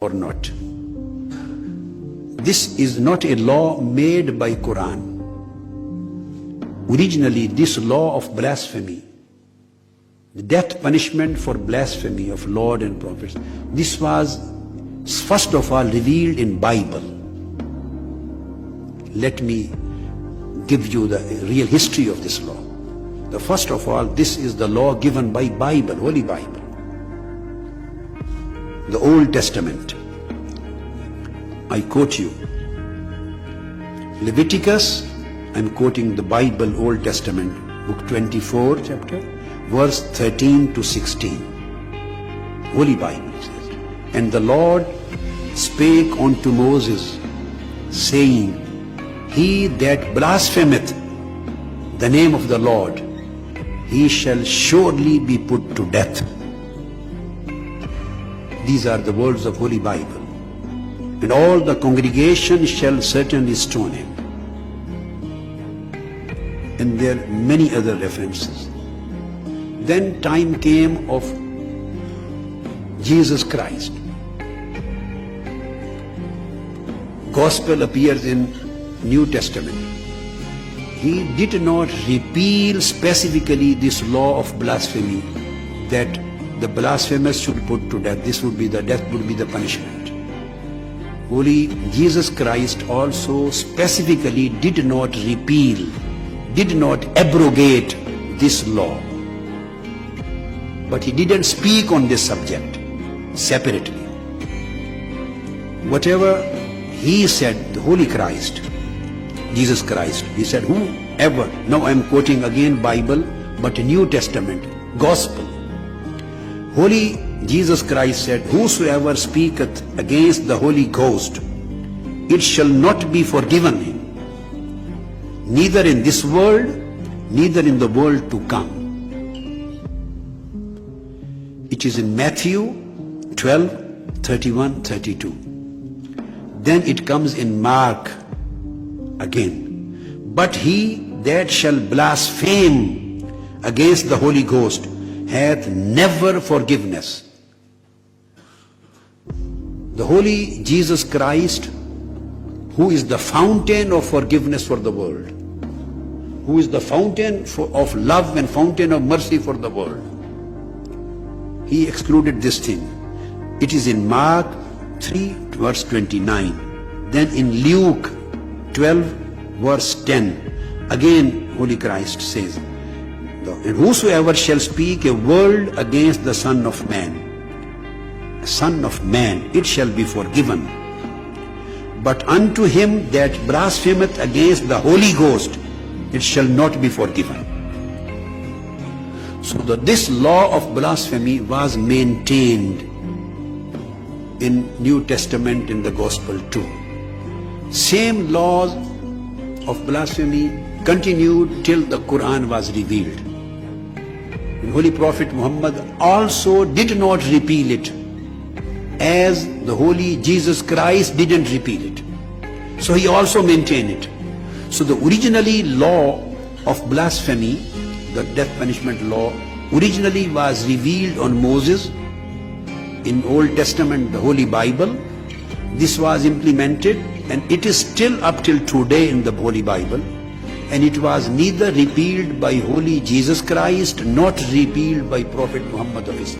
or not. This is not a law made by Quran. Originally, this law of blasphemy, the death punishment for blasphemy of Lord and prophets, this was first of all revealed in Bible. Let me give you the real history of this law. The first of all, this is the law given by Bible, Holy Bible, the Old Testament. I quote you Leviticus, I'm quoting the Bible, Old Testament, book 24 chapter, verse 13 to 16. Holy Bible says, and the Lord spake unto Moses, saying, he that blasphemeth the name of the Lord, he shall surely be put to death. These are the words of Holy Bible. And all the congregation shall certainly stone him. And there are many other references. Then time came of Jesus Christ. Gospel appears in New Testament. He did not repeal specifically this law of blasphemy, that the blasphemous should put to death. This would be the death, would be the punishment. Holy Jesus Christ also specifically did not repeal, did not abrogate this law. But he didn't speak on this subject separately. Whatever he said, the Holy Christ, Jesus Christ, he said, whoever, now I'm quoting again Bible, but New Testament, Gospel. Holy Jesus Christ said, whosoever speaketh against the Holy Ghost, it shall not be forgiven him, neither in this world, neither in the world to come. It is in Matthew 12, 31, 32. Then it comes in Mark again. But he that shall blaspheme against the Holy Ghost hath never forgiveness. The Holy Jesus Christ, who is the fountain of forgiveness for the world, who is the fountain of love and fountain of mercy for the world, he excluded this thing. It is in Mark 3 verse 29. Then in Luke 12 verse 10, again Holy Christ says, and whosoever shall speak a word against the Son of Man, it shall be forgiven. But unto him that blasphemeth against the Holy Ghost, it shall not be forgiven. So this law of blasphemy was maintained in New Testament, in the Gospel too. Same laws of blasphemy continued till the Quran was revealed. And Holy Prophet Muhammad also did not repeal it, as the Holy Jesus Christ didn't repeal it. So he also maintained it. So the originally law of blasphemy, the death punishment law, originally was revealed on Moses in Old Testament, the Holy Bible. This was implemented, and it is still up till today in the Holy Bible. And it was neither repealed by Holy Jesus Christ, nor repealed by Prophet Muhammad of Islam.